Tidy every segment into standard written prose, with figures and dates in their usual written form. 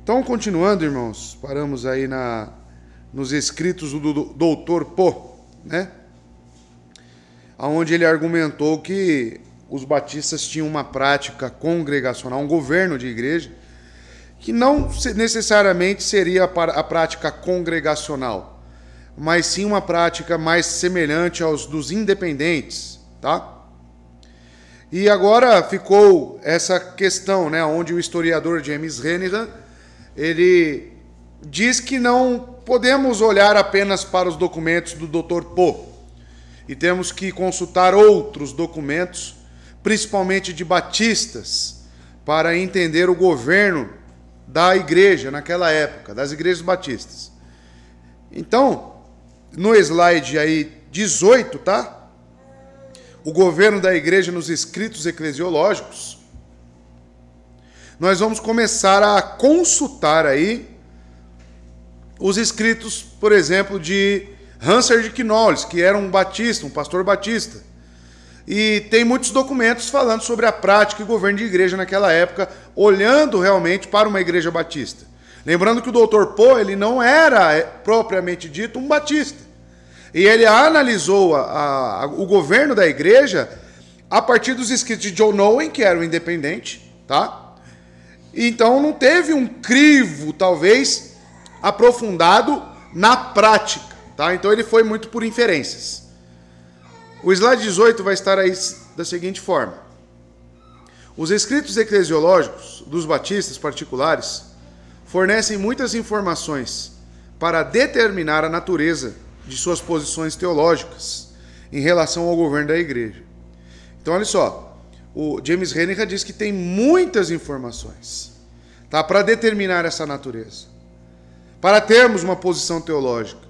Então, continuando, irmãos, paramos aí nos escritos do Dr. Po, né? Onde ele argumentou que os batistas tinham uma prática congregacional, um governo de igreja, que não necessariamente seria a prática congregacional, mas sim uma prática mais semelhante aos dos independentes, tá? E agora ficou essa questão, né, onde o historiador James Renihan, ele diz que não podemos olhar apenas para os documentos do Dr. Po, e temos que consultar outros documentos, principalmente de batistas, para entender o governo da igreja naquela época, das igrejas batistas. Então, no slide aí 18, tá? O governo da igreja nos escritos eclesiológicos. Nós vamos começar a consultar aí os escritos, por exemplo, de Hansard de Knowles, que era um batista, um pastor batista. E tem muitos documentos falando sobre a prática e governo de igreja naquela época, olhando realmente para uma igreja batista. Lembrando que o Dr. Po, ele não era propriamente dito um batista. E ele analisou o governo da igreja a partir dos escritos de John Owen, que era um independente, tá? Então não teve um crivo, talvez, aprofundado na prática, tá? Então ele foi muito por inferências. O slide 18 vai estar aí da seguinte forma. Os escritos eclesiológicos dos batistas particulares fornecem muitas informações para determinar a natureza de suas posições teológicas em relação ao governo da igreja. Então, olha só, o James Renihan diz que tem muitas informações, tá, para determinar essa natureza, para termos uma posição teológica.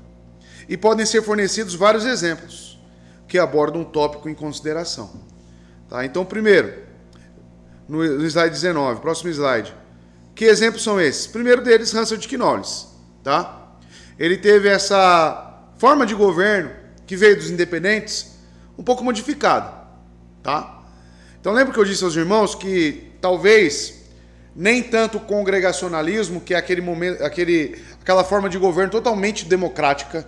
E podem ser fornecidos vários exemplos que abordam um tópico em consideração. Tá? Então, primeiro, no slide 19, próximo slide. Que exemplos são esses? Primeiro deles, Hansard de Knowles. Tá? Ele teve essa forma de governo que veio dos independentes um pouco modificada. Tá? Então, lembra que eu disse aos irmãos que talvez nem tanto o congregacionalismo, que é aquela forma de governo totalmente democrática,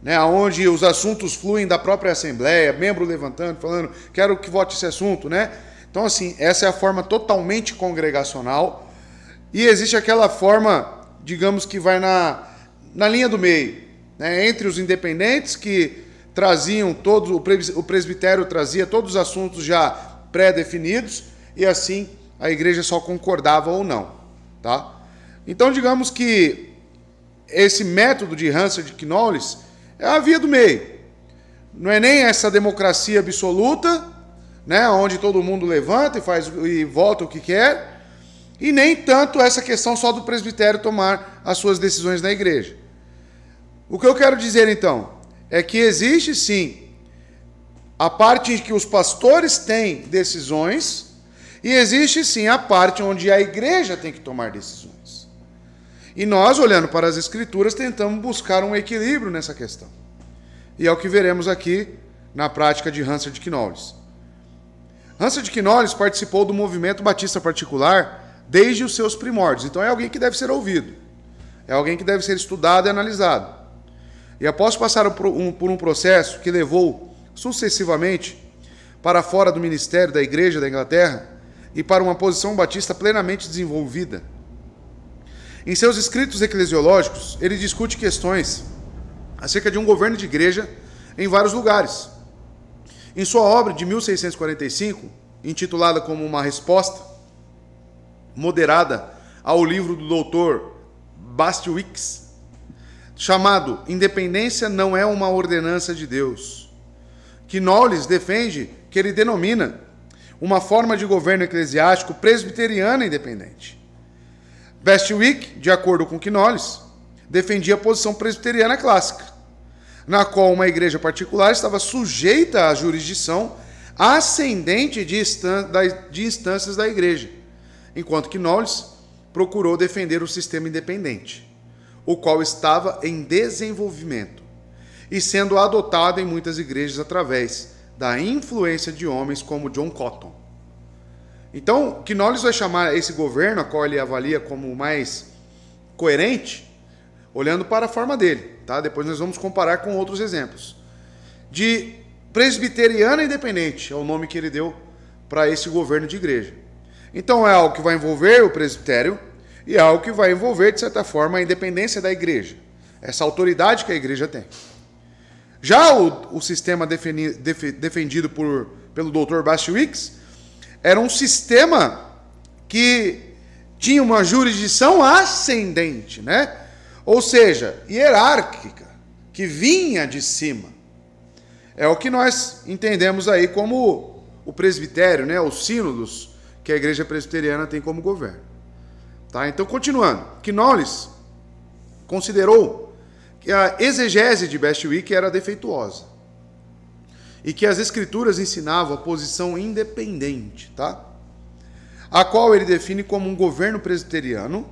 né, onde os assuntos fluem da própria Assembleia, membro levantando, falando, quero que vote esse assunto, né? Então, assim, essa é a forma totalmente congregacional, e existe aquela forma, digamos, que vai na linha do meio, né, entre os independentes, que traziam todos, o presbitério trazia todos os assuntos já pré-definidos, e assim a igreja só concordava ou não, tá? Então, digamos que esse método de Hansard de Knowles é a via do meio. Não é nem essa democracia absoluta, né, onde todo mundo levanta e vota o que quer, e nem tanto essa questão só do presbitério tomar as suas decisões na igreja. O que eu quero dizer, então, é que existe, sim, a parte em que os pastores têm decisões, e existe, sim, a parte onde a igreja tem que tomar decisões. E nós, olhando para as Escrituras, tentamos buscar um equilíbrio nessa questão. E é o que veremos aqui na prática de Hansard de Knowles. Hansard de Knowles participou do movimento batista particular desde os seus primórdios. Então é alguém que deve ser ouvido. É alguém que deve ser estudado e analisado. E após passar por um processo que levou sucessivamente para fora do ministério da Igreja da Inglaterra e para uma posição batista plenamente desenvolvida, em seus escritos eclesiológicos, ele discute questões acerca de um governo de igreja em vários lugares. Em sua obra de 1645, intitulada como uma resposta moderada ao livro do Dr. Bastwick, chamado Independência não é uma ordenança de Deus, que Knowles defende que ele denomina uma forma de governo eclesiástico presbiteriana independente. Bastwick, de acordo com Knowles, defendia a posição presbiteriana clássica, na qual uma igreja particular estava sujeita à jurisdição ascendente de instâncias da igreja, enquanto que Knowles procurou defender o sistema independente, o qual estava em desenvolvimento e sendo adotado em muitas igrejas através da influência de homens como John Cotton. Então, Knowles vai chamar esse governo, a qual ele avalia como mais coerente, olhando para a forma dele, tá? Depois nós vamos comparar com outros exemplos. De presbiteriana independente, é o nome que ele deu para esse governo de igreja. Então é algo que vai envolver o presbitério e é algo que vai envolver, de certa forma, a independência da igreja, essa autoridade que a igreja tem. Já o sistema defendido pelo Dr. Bastiowicz era um sistema que tinha uma jurisdição ascendente, né? Ou seja, hierárquica, que vinha de cima. É o que nós entendemos aí como o presbitério, né? Os sínodos que a igreja presbiteriana tem como governo. Tá? Então, continuando, Knowles considerou que a exegese de Bastiowicz era defeituosa e que as escrituras ensinavam a posição independente, tá? A qual ele define como um governo presbiteriano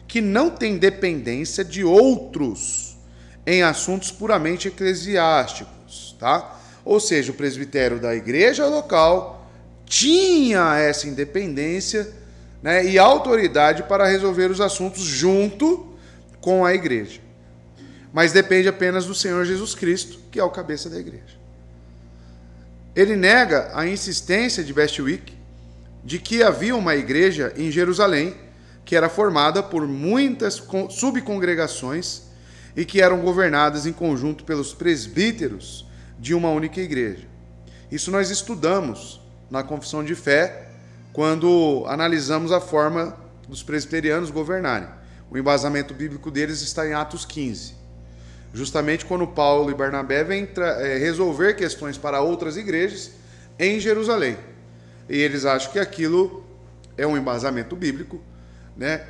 que não tem dependência de outros em assuntos puramente eclesiásticos, tá? Ou seja, o presbitério da igreja local tinha essa independência, né, e autoridade para resolver os assuntos junto com a igreja. Mas depende apenas do Senhor Jesus Cristo, que é o cabeça da igreja. Ele nega a insistência de Bastiowicz de que havia uma igreja em Jerusalém que era formada por muitas subcongregações e que eram governadas em conjunto pelos presbíteros de uma única igreja. Isso nós estudamos na Confissão de Fé quando analisamos a forma dos presbiterianos governarem. O embasamento bíblico deles está em Atos 15. Justamente quando Paulo e Barnabé vêm resolver questões para outras igrejas em Jerusalém. E eles acham que aquilo é um embasamento bíblico, né?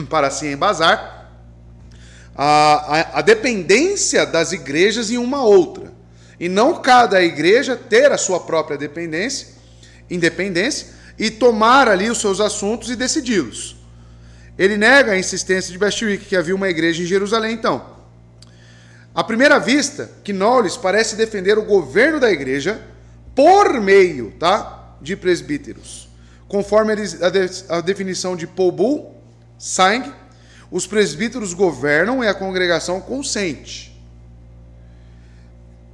Para assim embasar a dependência das igrejas em uma outra. E não cada igreja ter a sua própria independência e tomar ali os seus assuntos e decidi-los. Ele nega a insistência de Bastiowicz que havia uma igreja em Jerusalém, então. À primeira vista, Knowles parece defender o governo da igreja por meio, tá, de presbíteros. Conforme a definição de Paul Bull, Sang, os presbíteros governam e a congregação consente.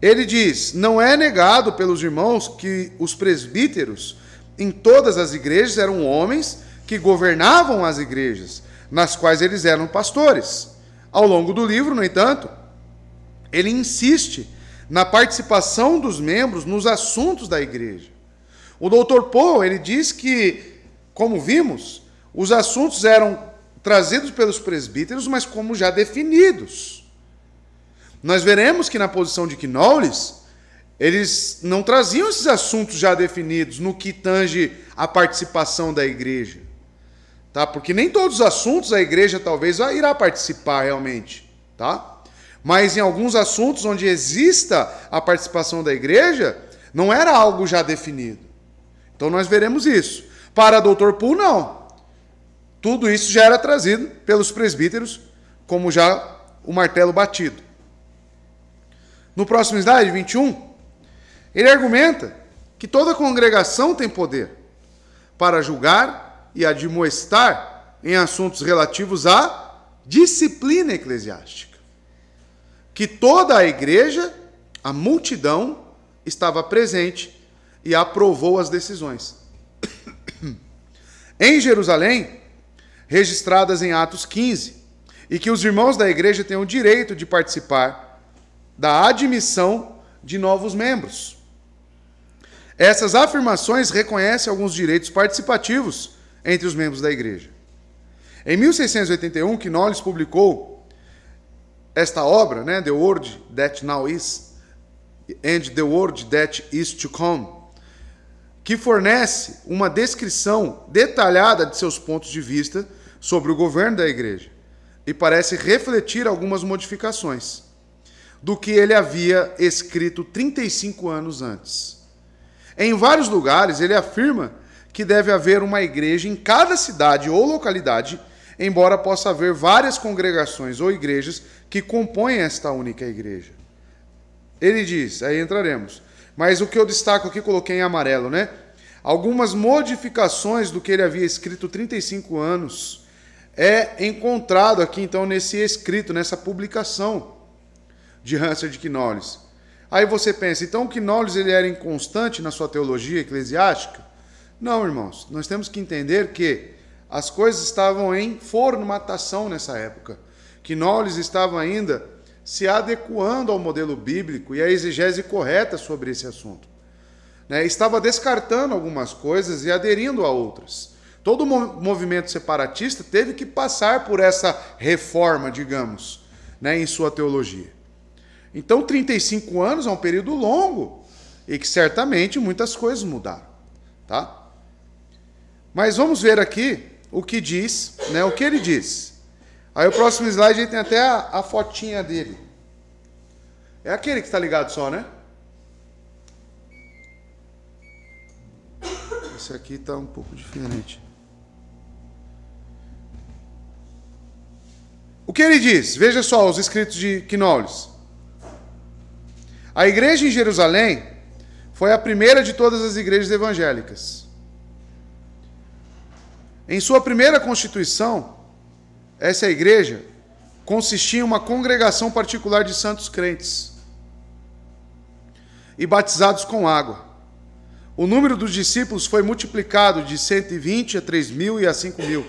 Ele diz, não é negado pelos irmãos que os presbíteros em todas as igrejas eram homens que governavam as igrejas, nas quais eles eram pastores. Ao longo do livro, no entanto, ele insiste na participação dos membros nos assuntos da igreja. O Dr. Poe, ele diz que, como vimos, os assuntos eram trazidos pelos presbíteros, mas como já definidos. Nós veremos que na posição de Knowles, eles não traziam esses assuntos já definidos no que tange a participação da igreja. Tá? Porque nem todos os assuntos a igreja talvez irá participar realmente. Tá? Mas em alguns assuntos onde exista a participação da igreja, não era algo já definido. Então nós veremos isso. Para Dr. Poole, não. Tudo isso já era trazido pelos presbíteros, como já o martelo batido. No próximo slide, 21, ele argumenta que toda congregação tem poder para julgar e admoestar em assuntos relativos à disciplina eclesiástica. Que toda a igreja, a multidão, estava presente e aprovou as decisões. Em Jerusalém, registradas em Atos 15, e que os irmãos da igreja têm o direito de participar da admissão de novos membros. Essas afirmações reconhecem alguns direitos participativos entre os membros da igreja. Em 1681, Knowles publicou esta obra, né, The World That Now Is and the World That Is to Come, que fornece uma descrição detalhada de seus pontos de vista sobre o governo da igreja e parece refletir algumas modificações do que ele havia escrito 35 anos antes. Em vários lugares, ele afirma que deve haver uma igreja em cada cidade ou localidade, embora possa haver várias congregações ou igrejas que compõem esta única igreja. Ele diz, aí entraremos, mas o que eu destaco aqui, coloquei em amarelo, né? Algumas modificações do que ele havia escrito 35 anos é encontrado aqui, então, nesse escrito, nessa publicação de Hansard de Knowles. Aí você pensa, então o Knowles ele era inconstante na sua teologia eclesiástica? Não, irmãos. Nós temos que entender que as coisas estavam em formatação nessa época. Knowles estava ainda se adequando ao modelo bíblico e à exegese correta sobre esse assunto. Estava descartando algumas coisas e aderindo a outras. Todo movimento separatista teve que passar por essa reforma, digamos, em sua teologia. Então, 35 anos é um período longo e que certamente muitas coisas mudaram. Tá? Mas vamos ver aqui o que diz, o que ele diz. Aí o próximo slide aí tem até a fotinha dele. É aquele que está ligado só, né? Esse aqui está um pouco diferente. O que ele diz? Veja só os escritos de Knowles. A igreja em Jerusalém foi a primeira de todas as igrejas evangélicas. Em sua primeira constituição, essa igreja consistia em uma congregação particular de santos crentes e batizados com água. O número dos discípulos foi multiplicado de 120 a 3.000 e a 5.000,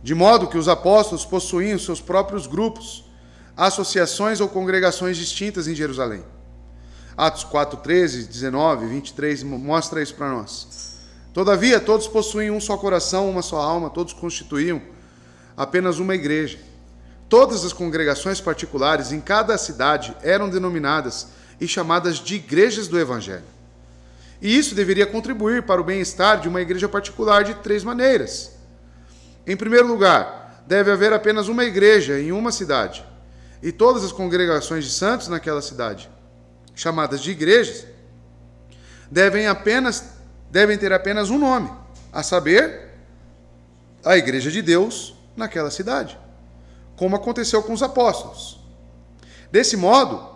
de modo que os apóstolos possuíam seus próprios grupos, associações ou congregações distintas em Jerusalém. Atos 4, 13, 19, 23 mostra isso para nós. Todavia, todos possuíam um só coração, uma só alma, todos constituíam apenas uma igreja. Todas as congregações particulares em cada cidade eram denominadas e chamadas de igrejas do Evangelho. E isso deveria contribuir para o bem-estar de uma igreja particular de 3 maneiras. Em primeiro lugar, deve haver apenas uma igreja em uma cidade, e todas as congregações de santos naquela cidade, chamadas de igrejas, devem ter apenas um nome, a saber, a Igreja de Deus naquela cidade, como aconteceu com os apóstolos. Desse modo,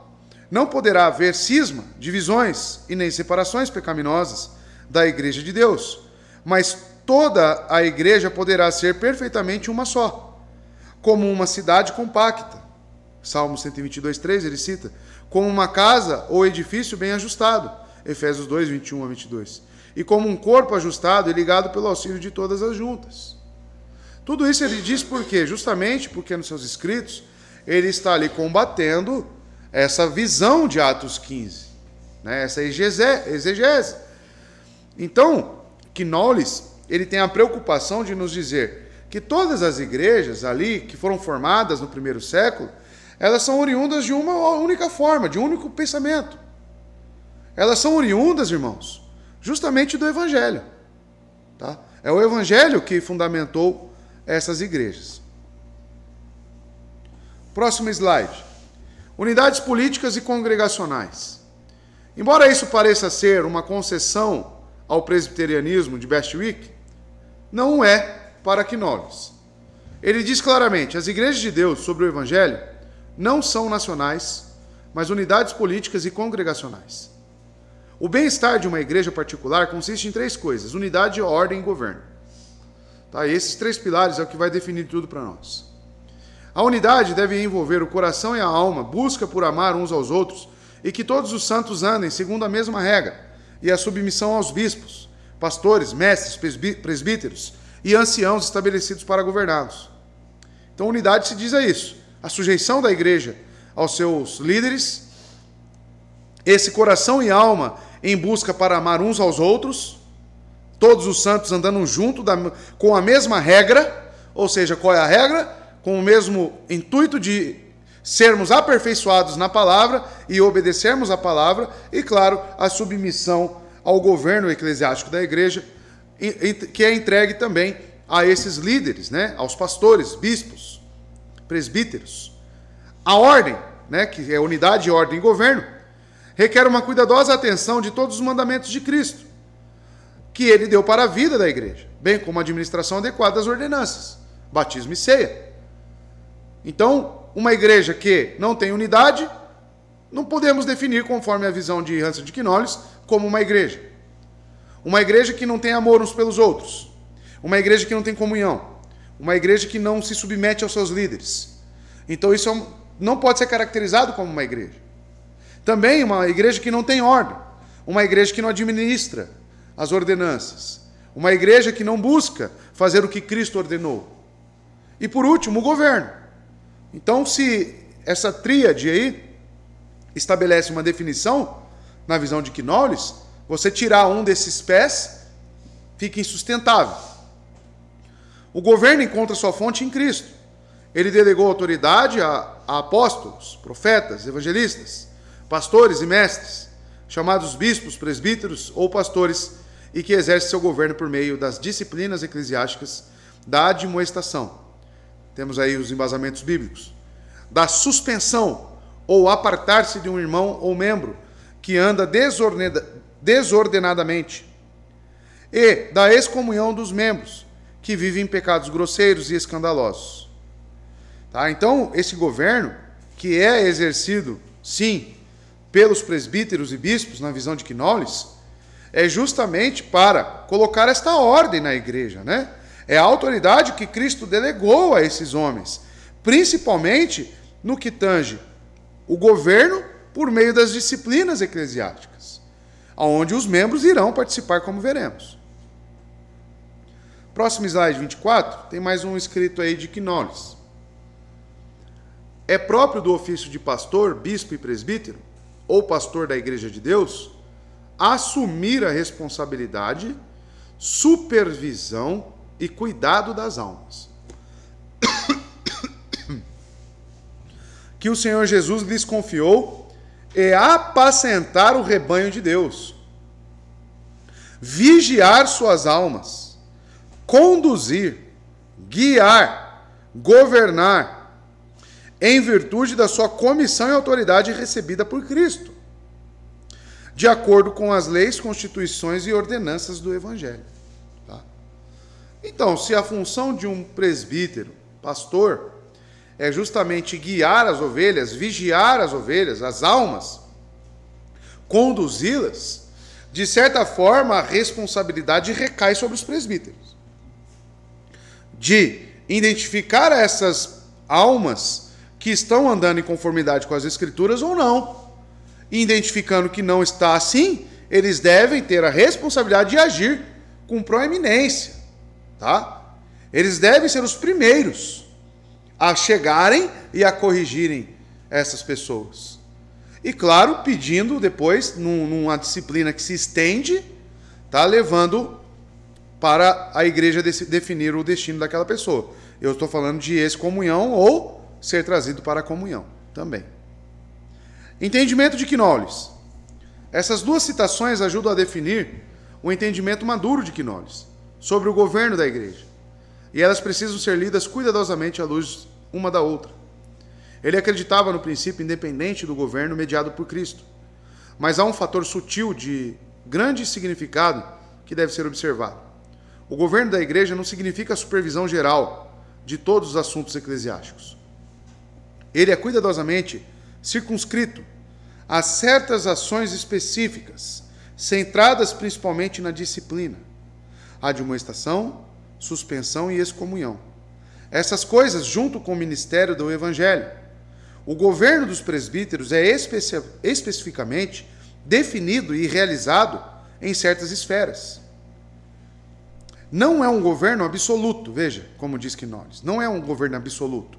não poderá haver cisma, divisões e nem separações pecaminosas da Igreja de Deus, mas toda a igreja poderá ser perfeitamente uma só, como uma cidade compacta. Salmo 122, 3, ele cita, como uma casa ou edifício bem ajustado, Efésios 2, 21 a 22, e como um corpo ajustado e ligado pelo auxílio de todas as juntas. Tudo isso ele diz por quê? Justamente porque nos seus escritos ele está ali combatendo essa visão de Atos 15, essa exegese. Então, Knowles, ele tem a preocupação de nos dizer que todas as igrejas ali, que foram formadas no primeiro século, elas são oriundas de uma única forma, de um único pensamento. Elas são oriundas, irmãos, justamente do Evangelho. Tá? É o Evangelho que fundamentou essas igrejas. Próximo slide. Unidades políticas e congregacionais. Embora isso pareça ser uma concessão ao presbiterianismo de Bestwick, não é para Knowles. Ele diz claramente, as igrejas de Deus sobre o Evangelho não são nacionais, mas unidades políticas e congregacionais. O bem-estar de uma igreja particular consiste em 3 coisas: unidade, ordem e governo. Tá? Esses 3 pilares é o que vai definir tudo para nós. A unidade deve envolver o coração e a alma, busca por amar uns aos outros, e que todos os santos andem segundo a mesma regra, e a submissão aos bispos, pastores, mestres, presbíteros e anciãos estabelecidos para governá-los. Então, unidade se diz a isso: a sujeição da igreja aos seus líderes, esse coração e alma em busca para amar uns aos outros, todos os santos andando junto com a mesma regra, ou seja, qual é a regra? Com o mesmo intuito de sermos aperfeiçoados na palavra e obedecermos a palavra, e, claro, a submissão ao governo eclesiástico da igreja, que é entregue também a esses líderes, aos pastores, bispos, presbíteros. A ordem, que é unidade, ordem e governo, requer uma cuidadosa atenção de todos os mandamentos de Cristo, que ele deu para a vida da igreja, bem como a administração adequada das ordenanças, batismo e ceia. Então, uma igreja que não tem unidade, não podemos definir, conforme a visão de Hansard de Knowles, como uma igreja. Uma igreja que não tem amor uns pelos outros. Uma igreja que não tem comunhão. uma igreja que não se submete aos seus líderes. Então isso não pode ser caracterizado como uma igreja. Também uma igreja que não tem ordem, uma igreja que não administra as ordenanças, uma igreja que não busca fazer o que Cristo ordenou. E por último, o governo. Então, se essa tríade aí estabelece uma definição, na visão de Knowles, você tirar um desses pés, fica insustentável. O governo encontra sua fonte em Cristo. Ele delegou autoridade a apóstolos, profetas, evangelistas, pastores e mestres, chamados bispos, presbíteros ou pastores, e que exerce seu governo por meio das disciplinas eclesiásticas da admoestação. Temos aí os embasamentos bíblicos. Da suspensão ou apartar-se de um irmão ou membro que anda desordenadamente. E da excomunhão dos membros que vivem em pecados grosseiros e escandalosos. Tá? Então, esse governo, que é exercido, sim, pelos presbíteros e bispos, na visão de Knowles, é justamente para colocar esta ordem na igreja, né? É a autoridade que Cristo delegou a esses homens, principalmente no que tange o governo por meio das disciplinas eclesiásticas, onde os membros irão participar, como veremos. Próximo slide 24, tem mais um escrito aí de Knowles. É próprio do ofício de pastor, bispo e presbítero, ou pastor da Igreja de Deus, assumir a responsabilidade, supervisão e cuidado das almas que o Senhor Jesus lhes confiou e apacentar o rebanho de Deus, vigiar suas almas, conduzir, guiar, governar, em virtude da sua comissão e autoridade recebida por Cristo, de acordo com as leis, constituições e ordenanças do Evangelho. Tá? Então, se a função de um presbítero, pastor, é justamente guiar as ovelhas, vigiar as ovelhas, as almas, conduzi-las, de certa forma a responsabilidade recai sobre os presbíteros. De identificar essas almas que estão andando em conformidade com as Escrituras ou não. Identificando que não está assim, eles devem ter a responsabilidade de agir com proeminência. Tá? Eles devem ser os primeiros a chegarem e a corrigirem essas pessoas. E claro, pedindo depois, numa disciplina que se estende, tá, levando para a igreja definir o destino daquela pessoa. Eu estou falando de excomunhão ou ser trazido para a comunhão também. Entendimento de Knowles. Essas duas citações ajudam a definir o entendimento maduro de Knowles sobre o governo da igreja. E elas precisam ser lidas cuidadosamente à luz uma da outra. Ele acreditava no princípio independente do governo mediado por Cristo. Mas há um fator sutil de grande significado que deve ser observado. O governo da igreja não significa a supervisão geral de todos os assuntos eclesiásticos. Ele é cuidadosamente circunscrito a certas ações específicas, centradas principalmente na disciplina, admoestação, suspensão e excomunhão. Essas coisas, junto com o ministério do Evangelho. O governo dos presbíteros é especificamente definido e realizado em certas esferas. Não é um governo absoluto, veja, como diz Knowles, não é um governo absoluto,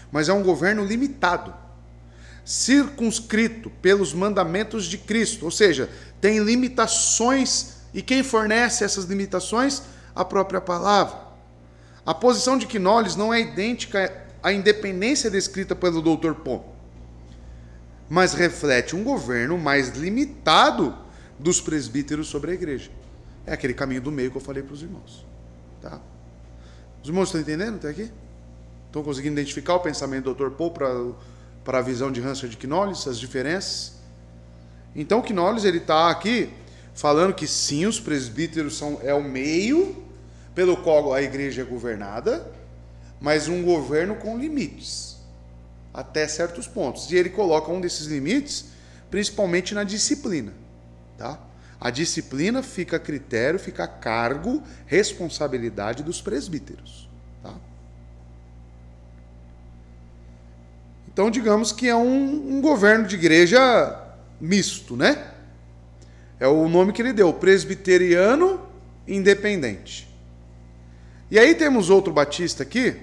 mas é um governo limitado, circunscrito pelos mandamentos de Cristo, ou seja, tem limitações, e quem fornece essas limitações? A própria palavra. A posição de Knowles não é idêntica à independência descrita pelo Dr. Poe, mas reflete um governo mais limitado dos presbíteros sobre a igreja. É aquele caminho do meio que eu falei para os irmãos. Tá? Os irmãos estão entendendo até aqui? Estão conseguindo identificar o pensamento do Dr. Poe para a visão de Hansard de Knowles, as diferenças? Então, Knowles está aqui falando que sim, os presbíteros é o meio pelo qual a igreja é governada, mas um governo com limites, até certos pontos. E ele coloca um desses limites, principalmente na disciplina. Tá? A disciplina fica a critério, fica a cargo, responsabilidade dos presbíteros. Tá? Então, digamos que é um governo de igreja misto, né? É o nome que ele deu, presbiteriano independente. E aí temos outro batista aqui,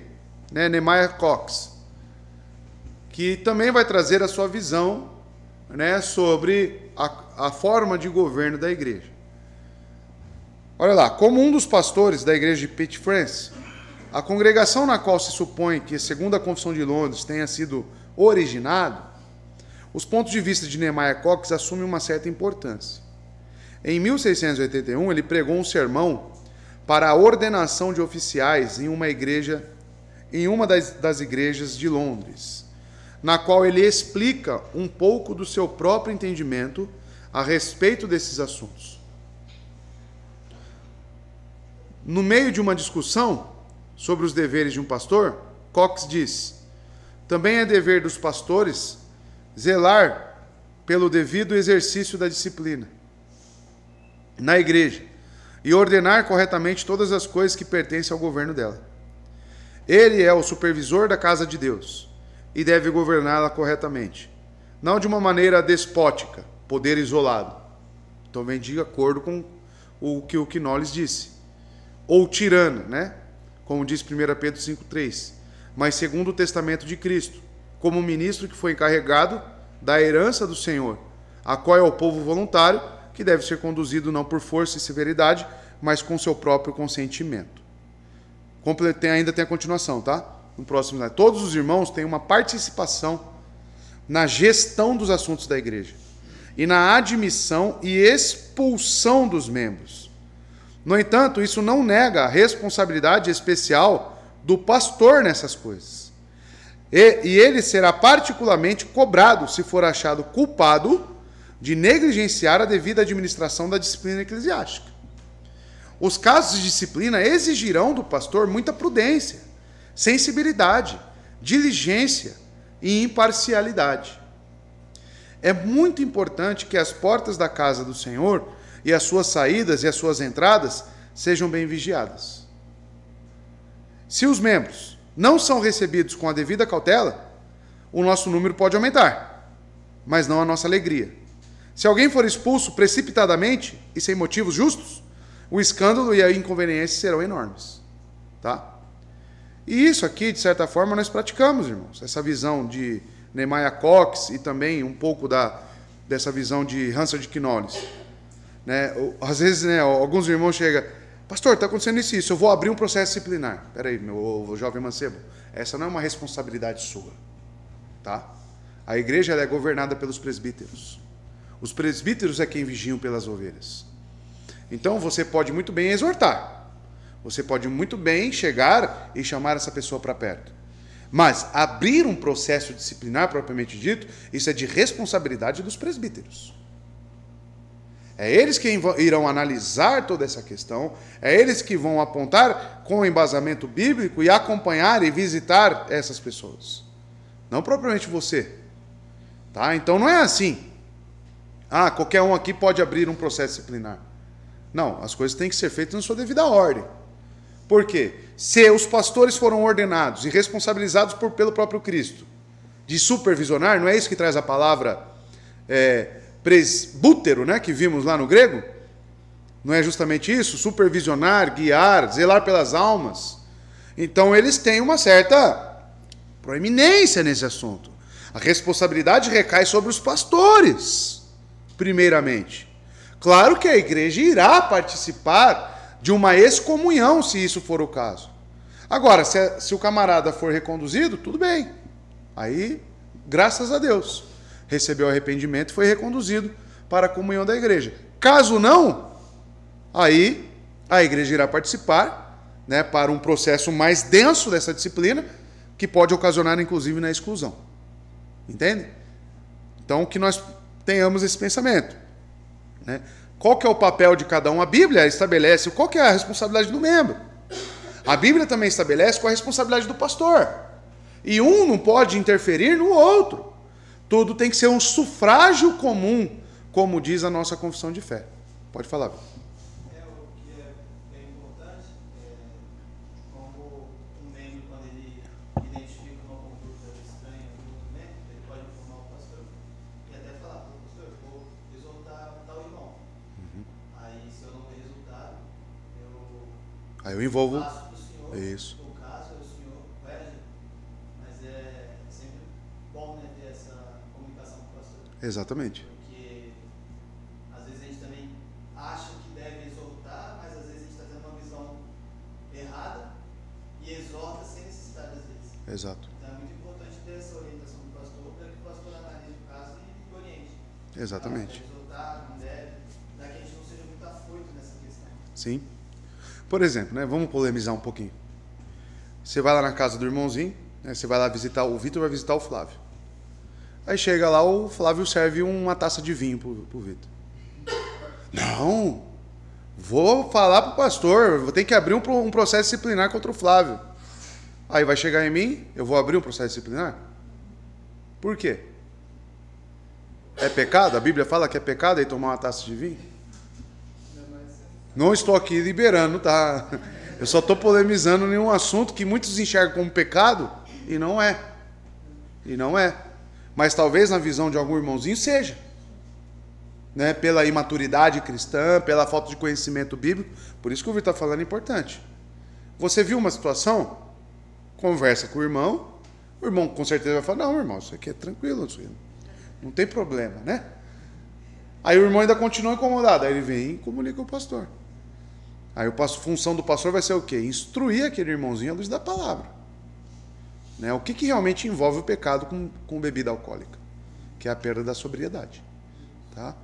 né, Nehemiah Cox, que também vai trazer a sua visão, né, sobre a forma de governo da igreja. Olha lá, como um dos pastores da igreja de Pitt France, a congregação na qual se supõe que, segundo a Confissão de Londres, tenha sido originado, os pontos de vista de Nehemiah Cox assumem uma certa importância. Em 1681, ele pregou um sermão para a ordenação de oficiais em uma das igrejas de Londres, na qual ele explica um pouco do seu próprio entendimento a respeito desses assuntos. No meio de uma discussão sobre os deveres de um pastor, Cox diz: também é dever dos pastores zelar pelo devido exercício da disciplina na igreja e ordenar corretamente todas as coisas que pertencem ao governo dela. Ele é o supervisor da casa de Deus e deve governá-la corretamente, não de uma maneira despótica, poder isolado. Então vem de acordo com o que Knowles disse. Ou tirana, né? Como diz 1 Pedro 5,3. Mas segundo o testamento de Cristo, como ministro que foi encarregado da herança do Senhor, a qual é o povo voluntário, que deve ser conduzido não por força e severidade, mas com seu próprio consentimento. Ainda tem a continuação, tá? No próximo slide. Todos os irmãos têm uma participação na gestão dos assuntos da igreja e na admissão e expulsão dos membros. No entanto, isso não nega a responsabilidade especial do pastor nessas coisas. E ele será particularmente cobrado se for achado culpado de negligenciar a devida administração da disciplina eclesiástica. Os casos de disciplina exigirão do pastor muita prudência, sensibilidade, diligência e imparcialidade. É muito importante que as portas da casa do Senhor e as suas saídas e as suas entradas sejam bem vigiadas. Se os membros não são recebidos com a devida cautela, o nosso número pode aumentar, mas não a nossa alegria. Se alguém for expulso precipitadamente e sem motivos justos, o escândalo e a inconveniência serão enormes. Tá? E isso aqui, de certa forma, nós praticamos, irmãos. Essa visão de Nehemiah Cox e também um pouco dessa visão de Hansard de Knowles. Né? Às vezes, né, alguns irmãos chegam: pastor, está acontecendo isso, eu vou abrir um processo disciplinar. Espera aí, meu jovem mancebo, essa não é uma responsabilidade sua. Tá? A igreja ela é governada pelos presbíteros. Os presbíteros é quem vigiam pelas ovelhas. Então você pode muito bem exortar. Você pode muito bem chegar e chamar essa pessoa para perto. Mas abrir um processo disciplinar propriamente dito, isso é de responsabilidade dos presbíteros. É eles que irão analisar toda essa questão, é eles que vão apontar com embasamento bíblico e acompanhar e visitar essas pessoas. Não propriamente você. Tá? Então não é assim. Qualquer um aqui pode abrir um processo disciplinar. Não, as coisas têm que ser feitas na sua devida ordem. Por quê? Se os pastores foram ordenados e responsabilizados pelo próprio Cristo de supervisionar, não é isso que traz a palavra presbútero, né, que vimos lá no grego? Não é justamente isso? Supervisionar, guiar, zelar pelas almas. Então eles têm uma certa proeminência nesse assunto. A responsabilidade recai sobre os pastores, primeiramente. Claro que a igreja irá participar de uma excomunhão, se isso for o caso. Agora, se o camarada for reconduzido, tudo bem. Aí, graças a Deus, recebeu arrependimento e foi reconduzido para a comunhão da igreja. Caso não, aí a igreja irá participar, né, para um processo mais denso dessa disciplina, que pode ocasionar, inclusive, na exclusão. Entende? Então, que nós tenhamos esse pensamento. Né? Qual que é o papel de cada um? A Bíblia estabelece qual que é a responsabilidade do membro. A Bíblia também estabelece qual é a responsabilidade do pastor. E um não pode interferir no outro. Tudo tem que ser um sufrágio comum, como diz a nossa confissão de fé. Pode falar. O que é importante como um membro, quando ele identifica uma conduta estranha do outro membro, Aí eu envolvo. Passo para o senhor, Isso. o caso, o senhor pede, mas é sempre bom, né, ter essa comunicação com o pastor. Exatamente. Porque às vezes a gente também acha que deve exortar, mas às vezes a gente está tendo uma visão errada e exorta sem necessidade às vezes. Exato. Então é muito importante ter essa orientação do pastor para que o pastor analise o caso e oriente. Exatamente. Deve exortar, não deve, para que a gente não seja muito afoito nessa questão. Sim. Por exemplo, né, vamos polemizar um pouquinho. Você vai lá na casa do irmãozinho, né, você vai lá visitar, o Vitor vai visitar o Flávio. Aí chega lá, o Flávio serve uma taça de vinho pro Vitor. Não, vou falar pro pastor, vou ter que abrir um processo disciplinar contra o Flávio. Aí vai chegar em mim, eu vou abrir um processo disciplinar? Por quê? É pecado? A Bíblia fala que é pecado aí tomar uma taça de vinho? Não estou aqui liberando, tá? Eu só estou polemizando em um assunto que muitos enxergam como pecado e não é. E não é. Mas talvez na visão de algum irmãozinho seja. Né? Pela imaturidade cristã, pela falta de conhecimento bíblico. Por isso que o Vitor está falando é importante. Você viu uma situação? Conversa com o irmão com certeza vai falar, não, irmão, isso aqui é tranquilo, isso não tem problema, né? Aí o irmão ainda continua incomodado, aí ele vem e comunica com o pastor. Aí a função do pastor vai ser o quê? Instruir aquele irmãozinho à luz da palavra. Né? O que realmente envolve o pecado com bebida alcoólica? Que é a perda da sobriedade. Tá?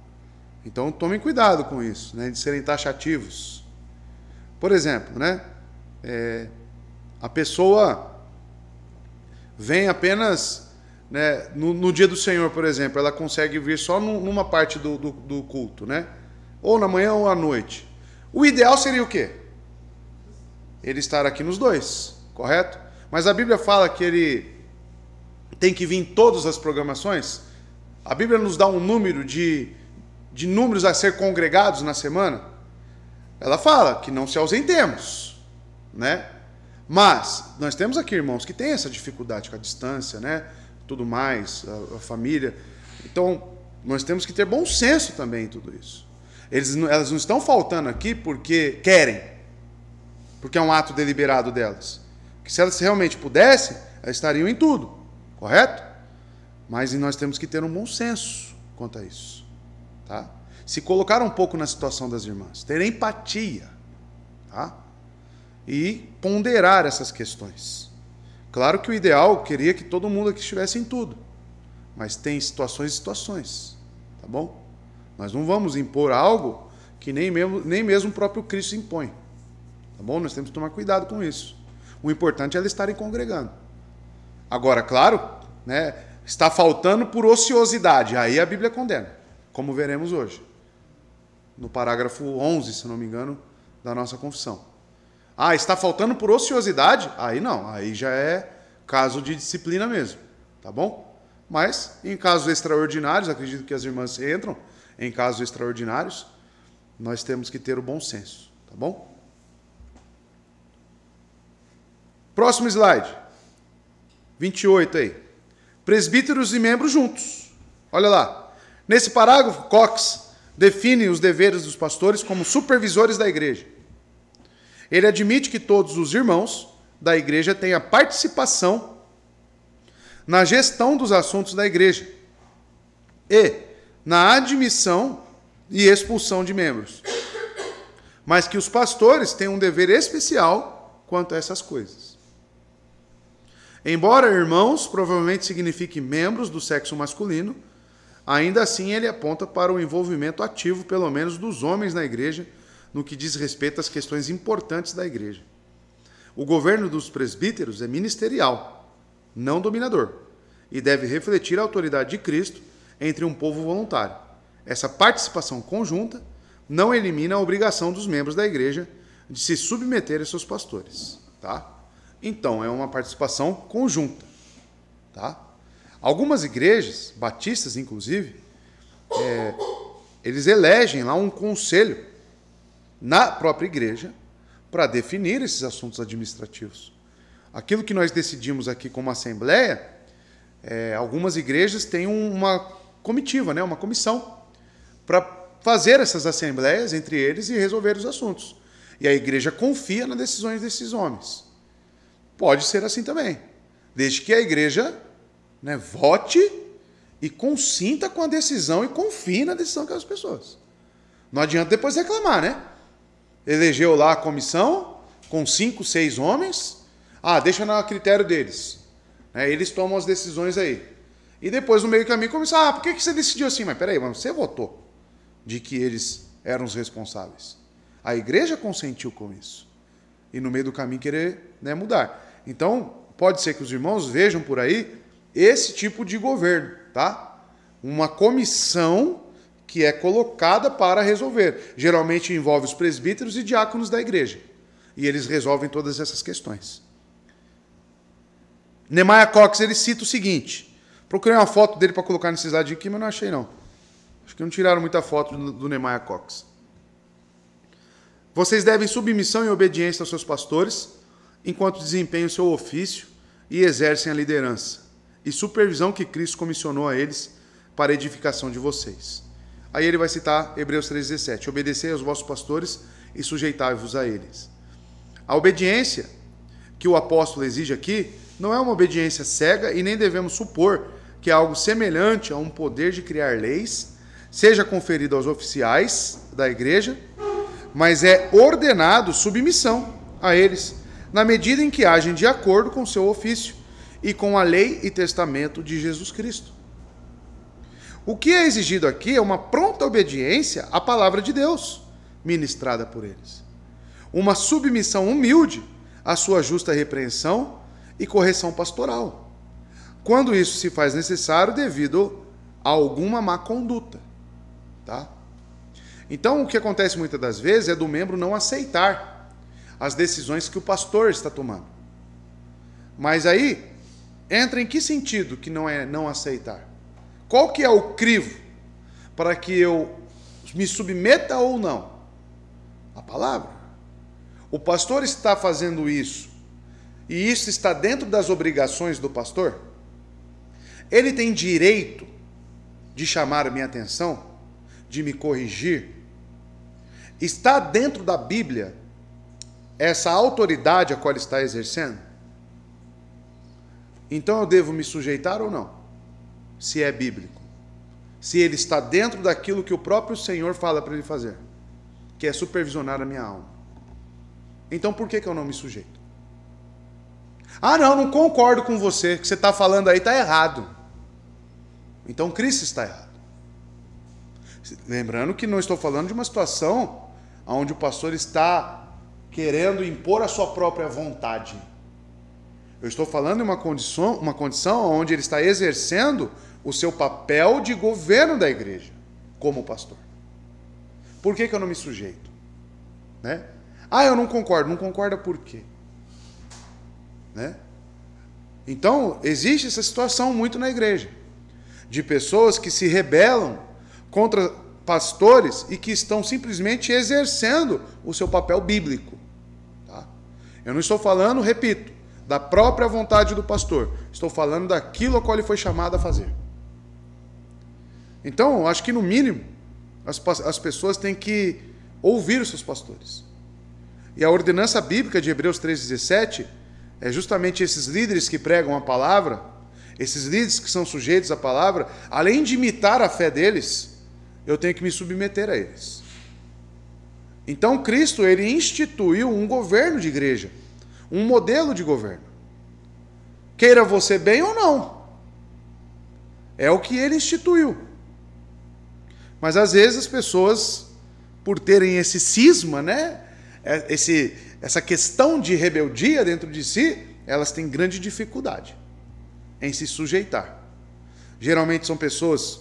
Então tomem cuidado com isso, né? De serem taxativos. Por exemplo, né? A pessoa vem apenas, né, no dia do Senhor, por exemplo, ela consegue vir só numa parte do culto, né? Ou na manhã ou à noite. O ideal seria o quê? Ele estar aqui nos dois, correto? Mas a Bíblia fala que ele tem que vir em todas as programações. A Bíblia nos dá um número de números a ser congregados na semana. Ela fala que não se ausentemos, né? Mas nós temos aqui irmãos que têm essa dificuldade com a distância, né? Tudo mais, a família. Então, nós temos que ter bom senso também em tudo isso. Elas não estão faltando aqui porque querem, porque é um ato deliberado delas. Porque se elas realmente pudessem, elas estariam em tudo, correto? Mas nós temos que ter um bom senso quanto a isso. Tá? Se colocar um pouco na situação das irmãs, ter empatia, tá? E ponderar essas questões. Claro que o ideal queria que todo mundo aqui estivesse em tudo, mas tem situações e situações, tá bom? Nós não vamos impor algo que nem mesmo o próprio Cristo impõe, tá bom? Nós temos que tomar cuidado com isso. O importante é elas estarem congregando. Agora, claro, né, está faltando por ociosidade, aí a Bíblia condena, como veremos hoje, no parágrafo 11, se não me engano, da nossa confissão. Ah, está faltando por ociosidade? Aí não, aí já é caso de disciplina mesmo, tá bom? Mas, em casos extraordinários, acredito que as irmãs entram em casos extraordinários, nós temos que ter o bom senso, tá bom? Próximo slide. 28 aí. Presbíteros e membros juntos. Olha lá. Nesse parágrafo, Cox define os deveres dos pastores como supervisores da igreja. Ele admite que todos os irmãos da igreja tenham participação na gestão dos assuntos da igreja e na admissão e expulsão de membros, mas que os pastores têm um dever especial quanto a essas coisas. Embora irmãos provavelmente signifique membros do sexo masculino, ainda assim ele aponta para o envolvimento ativo, pelo menos, dos homens na igreja, no que diz respeito às questões importantes da igreja. O governo dos presbíteros é ministerial, não dominador, e deve refletir a autoridade de Cristo entre um povo voluntário. Essa participação conjunta não elimina a obrigação dos membros da igreja de se submeter a seus pastores. Tá? Então, é uma participação conjunta. Tá? Algumas igrejas, batistas inclusive, eles elegem lá um conselho na própria igreja para definir esses assuntos administrativos. Aquilo que nós decidimos aqui como assembleia, algumas igrejas têm uma comitiva, né, uma comissão, para fazer essas assembleias entre eles e resolver os assuntos. E a igreja confia nas decisões desses homens. Pode ser assim também. Desde que a igreja, né, vote e consinta com a decisão e confie na decisão daquelas pessoas. Não adianta depois reclamar, né? Elegeu lá a comissão com 5, 6 homens. Deixa no critério deles. Eles tomam as decisões aí. E depois, no meio do caminho, começa, por que você decidiu assim? Mas peraí, você votou de que eles eram os responsáveis. A igreja consentiu com isso. E no meio do caminho querer, né, mudar. Então, pode ser que os irmãos vejam por aí esse tipo de governo, tá? Uma comissão que é colocada para resolver. Geralmente envolve os presbíteros e diáconos da igreja. E eles resolvem todas essas questões. Nehemiah Cox, ele cita o seguinte. Procurei uma foto dele para colocar nesse slide aqui, mas não achei não. Acho que não tiraram muita foto do Nehemiah Cox. Vocês devem submissão e obediência aos seus pastores, enquanto desempenham seu ofício e exercem a liderança e supervisão que Cristo comissionou a eles para a edificação de vocês. Aí ele vai citar Hebreus 3,17. Obedecei aos vossos pastores e sujeitai-vos a eles. A obediência que o apóstolo exige aqui não é uma obediência cega e nem devemos supor que algo semelhante a um poder de criar leis seja conferido aos oficiais da igreja, mas é ordenado submissão a eles, na medida em que agem de acordo com o seu ofício e com a lei e testamento de Jesus Cristo. O que é exigido aqui é uma pronta obediência à palavra de Deus, ministrada por eles. Uma submissão humilde à sua justa repreensão e correção pastoral, quando isso se faz necessário devido a alguma má conduta. Tá? Então, o que acontece muitas das vezes é do membro não aceitar as decisões que o pastor está tomando. Mas aí, entra em que sentido que não é não aceitar? Qual que é o crivo para que eu me submeta ou não? A palavra. O pastor está fazendo isso, e isso está dentro das obrigações do pastor? Ele tem direito de chamar a minha atenção, de me corrigir? Está dentro da Bíblia essa autoridade a qual ele está exercendo? Então eu devo me sujeitar ou não? Se é bíblico. Se ele está dentro daquilo que o próprio Senhor fala para ele fazer, que é supervisionar a minha alma. Então por que eu não me sujeito? Não concordo com você, o que você está falando aí está errado. Então Cristo está errado. Lembrando que não estou falando de uma situação onde o pastor está querendo impor a sua própria vontade. Eu estou falando de uma condição onde ele está exercendo o seu papel de governo da igreja, como pastor. Por que eu não me sujeito? Né? Eu não concordo. Não concorda por quê? Né? Então, existe essa situação muito na igreja, de pessoas que se rebelam contra pastores e que estão simplesmente exercendo o seu papel bíblico. Tá? Eu não estou falando, repito, da própria vontade do pastor. Estou falando daquilo a qual ele foi chamado a fazer. Então, acho que no mínimo, as pessoas têm que ouvir os seus pastores. E a ordenança bíblica de Hebreus 3,17 é justamente esses líderes que pregam a palavra, esses líderes que são sujeitos à palavra, além de imitar a fé deles, eu tenho que me submeter a eles. Então Cristo, ele instituiu um governo de igreja, um modelo de governo. Queira você bem ou não. É o que ele instituiu. Mas às vezes as pessoas, por terem esse cisma, né, essa questão de rebeldia dentro de si, elas têm grande dificuldade em se sujeitar. Geralmente são pessoas,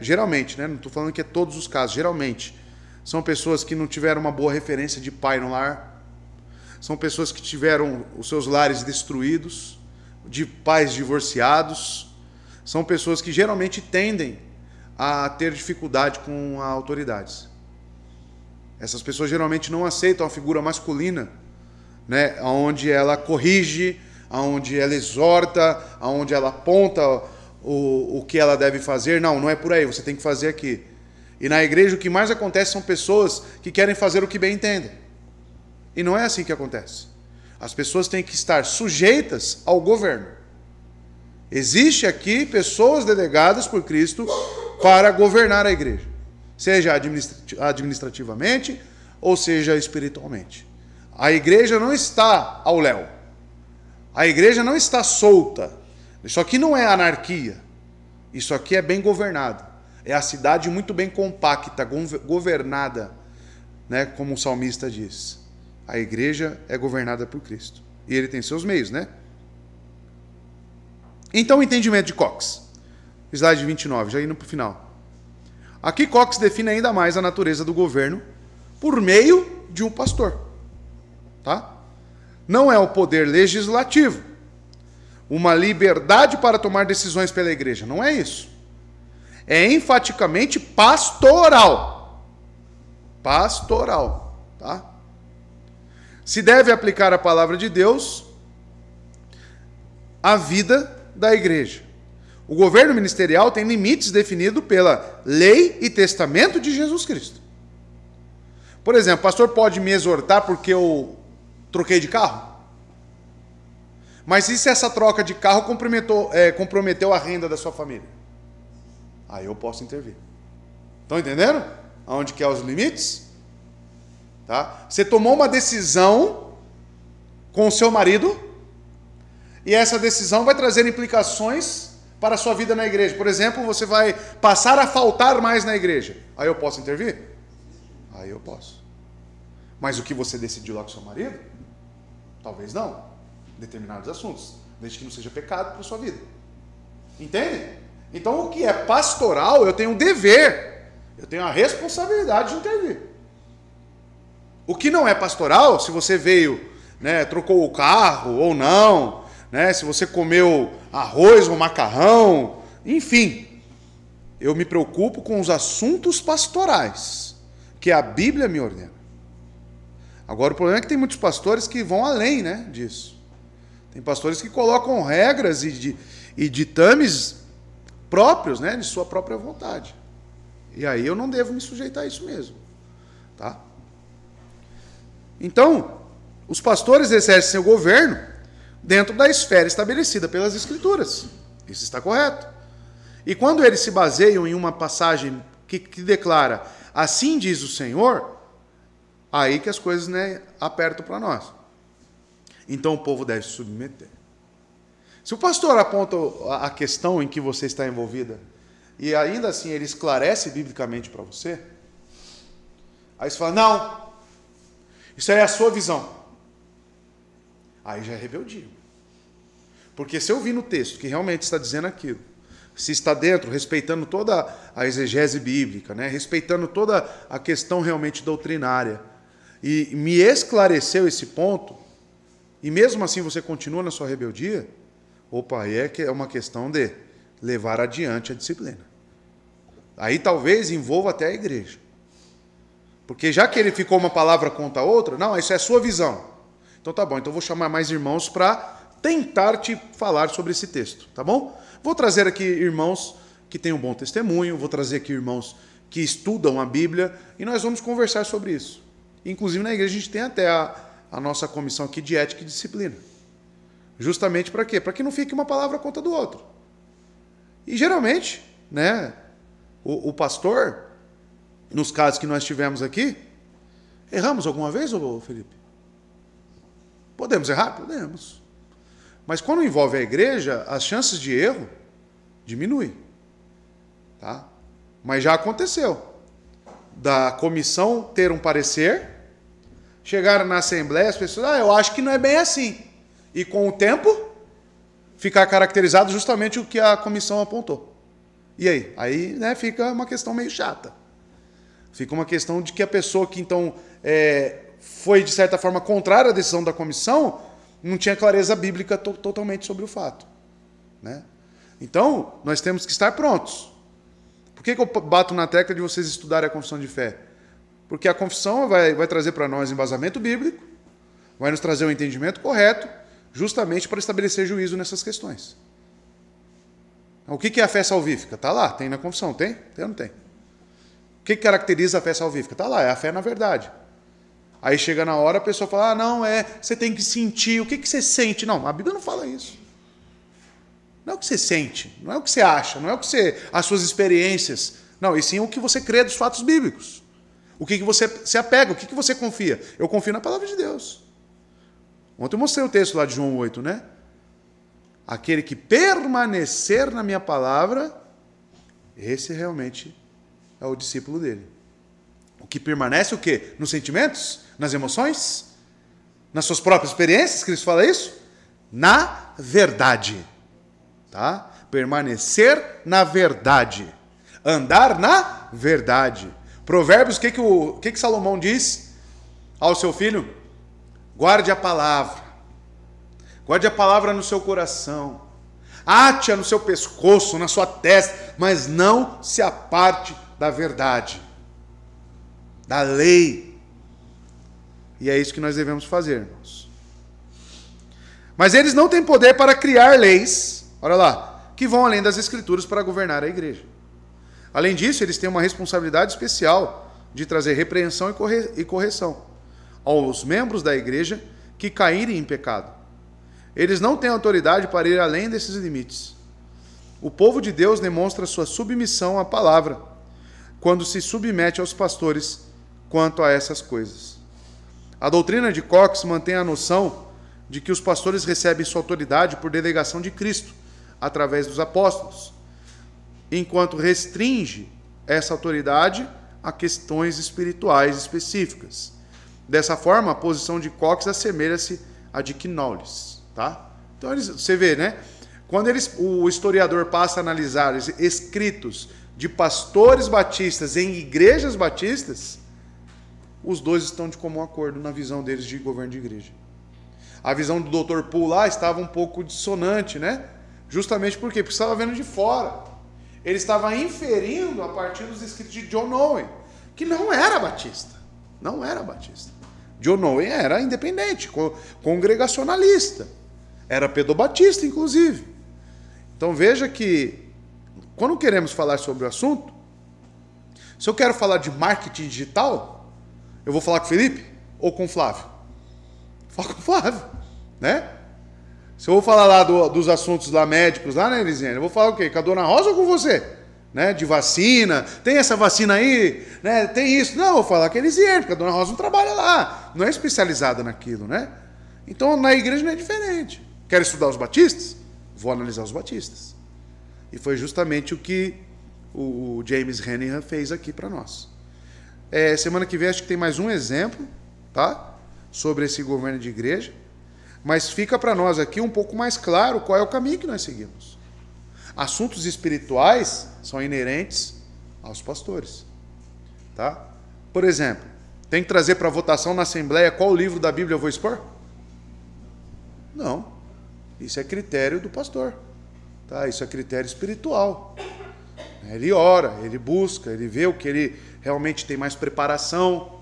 geralmente, não estou falando que é todos os casos, geralmente, são pessoas que não tiveram uma boa referência de pai no lar, são pessoas que tiveram os seus lares destruídos, de pais divorciados, são pessoas que geralmente tendem a ter dificuldade com autoridades. Essas pessoas geralmente não aceitam a figura masculina, onde ela corrige, onde ela exorta, onde ela aponta o que ela deve fazer. Não é por aí, você tem que fazer aqui. E na igreja o que mais acontece são pessoas que querem fazer o que bem entendem. E não é assim que acontece. As pessoas têm que estar sujeitas ao governo. Existe aqui pessoas delegadas por Cristo para governar a igreja, seja administrativamente ou seja espiritualmente. A igreja não está ao léu. A igreja não está solta. Isso aqui não é anarquia. Isso aqui é bem governado. É a cidade muito bem compacta, governada, né, como o salmista diz. A igreja é governada por Cristo. E ele tem seus meios, né? Então, o entendimento de Cox. Slide 29, já indo para o final. Aqui Cox define ainda mais a natureza do governo por meio de um pastor. Tá? Não é o poder legislativo, uma liberdade para tomar decisões pela igreja. Não é isso. É enfaticamente pastoral. Pastoral. Tá? Se deve aplicar a palavra de Deus à vida da igreja. O governo ministerial tem limites definidos pela lei e testamento de Jesus Cristo. Por exemplo, o pastor pode me exortar porque eu troquei de carro? Mas e se essa troca de carro comprometeu a renda da sua família? Aí eu posso intervir. Estão entendendo? Aonde que é os limites? Tá? Você tomou uma decisão com o seu marido e essa decisão vai trazer implicações para a sua vida na igreja. Por exemplo, você vai passar a faltar mais na igreja. Aí eu posso intervir? Aí eu posso. Mas o que você decidiu lá com o seu marido? Talvez não. Determinados assuntos. Desde que não seja pecado para a sua vida. Entende? Então, o que é pastoral, eu tenho um dever. Eu tenho a responsabilidade de intervir. O que não é pastoral, se você veio, né, trocou o carro ou não, né, se você comeu arroz ou macarrão, enfim, eu me preocupo com os assuntos pastorais, que a Bíblia me ordena. Agora, o problema é que tem muitos pastores que vão além, né, disso. Tem pastores que colocam regras e ditames próprios, né, de sua própria vontade. E aí eu não devo me sujeitar a isso mesmo. Tá? Então, os pastores exercem o governo dentro da esfera estabelecida pelas Escrituras. Isso está correto. E quando eles se baseiam em uma passagem que declara, assim diz o Senhor, aí que as coisas, né, apertam para nós. Então o povo deve se submeter. Se o pastor aponta a questão em que você está envolvida, e ainda assim ele esclarece biblicamente para você, aí você fala, não, isso aí é a sua visão. Aí já é rebeldia. Porque se eu vi no texto que realmente está dizendo aquilo, se está dentro, respeitando toda a exegese bíblica, né, respeitando toda a questão realmente doutrinária, e me esclareceu esse ponto, e mesmo assim você continua na sua rebeldia, opa, aí é uma questão de levar adiante a disciplina. Aí talvez envolva até a igreja. Porque já que ele ficou uma palavra contra a outra, não, isso é a sua visão. Então tá bom, então eu vou chamar mais irmãos para tentar te falar sobre esse texto, tá bom? Vou trazer aqui irmãos que têm um bom testemunho, vou trazer aqui irmãos que estudam a Bíblia, e nós vamos conversar sobre isso. Inclusive na igreja a gente tem até a nossa comissão aqui de ética e disciplina. Justamente para quê? Para que não fique uma palavra contra do outro. E geralmente, né, o pastor, nos casos que nós tivemos aqui, erramos alguma vez, ô Felipe? Podemos errar? Podemos. Mas quando envolve a igreja, as chances de erro diminuem. Tá? Mas já aconteceu. Da comissão ter um parecer, chegaram na assembleia, as pessoas, eu acho que não é bem assim. E com o tempo, ficar caracterizado justamente o que a comissão apontou. E aí? Aí, né, fica uma questão meio chata. Fica uma questão de que a pessoa que então foi, de certa forma, contrária à decisão da comissão, não tinha clareza bíblica totalmente sobre o fato. Né? Então, nós temos que estar prontos. Por que eu bato na tecla de vocês estudarem a confissão de fé? Porque a confissão vai trazer para nós embasamento bíblico, vai nos trazer o entendimento correto, justamente para estabelecer juízo nessas questões. O que é a fé salvífica? Está lá, tem na confissão, tem? Tem ou não tem? O que caracteriza a fé salvífica? Está lá, é a fé na verdade. Aí chega na hora, a pessoa fala, não, você tem que sentir. O que você sente? Não, a Bíblia não fala isso. Não é o que você sente, não é o que você acha, não é as suas experiências. Não, e sim o que você crê dos fatos bíblicos. O que você se apega, o que você confia. Eu confio na palavra de Deus. Ontem eu mostrei o texto lá de João 8, né? Aquele que permanecer na minha palavra, esse realmente é o discípulo dele. O que permanece o quê? Nos sentimentos? Nas emoções? Nas suas próprias experiências? Cristo fala isso? Na verdade. Tá? Permanecer na verdade. Andar na verdade. Provérbios, o que Salomão diz ao seu filho? Guarde a palavra. Guarde a palavra no seu coração. Ate-a no seu pescoço, na sua testa, mas não se aparte da verdade, da lei. E é isso que nós devemos fazer, irmãos. Mas eles não têm poder para criar leis, olha lá, que vão além das escrituras para governar a igreja. Além disso, eles têm uma responsabilidade especial de trazer repreensão e correção aos membros da igreja que caírem em pecado. Eles não têm autoridade para ir além desses limites. O povo de Deus demonstra sua submissão à palavra quando se submete aos pastores quanto a essas coisas. A doutrina de Cox mantém a noção de que os pastores recebem sua autoridade por delegação de Cristo, através dos apóstolos, enquanto restringe essa autoridade a questões espirituais específicas. Dessa forma, a posição de Cox assemelha-se à de Knowles. Tá? Então você vê, né? Quando o historiador passa a analisar os escritos de pastores batistas em igrejas batistas, os dois estão de comum acordo na visão deles de governo de igreja. A visão do Dr. Poole lá estava um pouco dissonante, né? Justamente por quê? Porque estava vendo de fora. Ele estava inferindo a partir dos escritos de John Owen, que não era batista. Não era batista. John Owen era independente, congregacionalista. Era pedobatista, inclusive. Então veja que, quando queremos falar sobre o assunto, se eu quero falar de marketing digital, eu vou falar com o Felipe ou com o Flávio? Vou falar com o Flávio, né? Se eu vou falar lá dos assuntos lá médicos, lá, né, Elisiane? Eu vou falar o quê? Com a Dona Rosa ou com você? Né? De vacina, tem essa vacina aí, né? Tem isso. Não, eu vou falar com a Elisiane, porque a Dona Rosa não trabalha lá, não é especializada naquilo, né? Então, na igreja não é diferente. Quero estudar os batistas? Vou analisar os batistas. E foi justamente o que o James Hennigan fez aqui para nós. Semana que vem acho que tem mais um exemplo, tá? Sobre esse governo de igreja. Mas fica para nós aqui um pouco mais claro qual é o caminho que nós seguimos. Assuntos espirituais são inerentes aos pastores. Tá? Por exemplo, tem que trazer para votação na Assembleia qual livro da Bíblia eu vou expor? Não. Isso é critério do pastor. Tá? Isso é critério espiritual. Ele ora, ele busca, ele vê o que ele realmente tem mais preparação.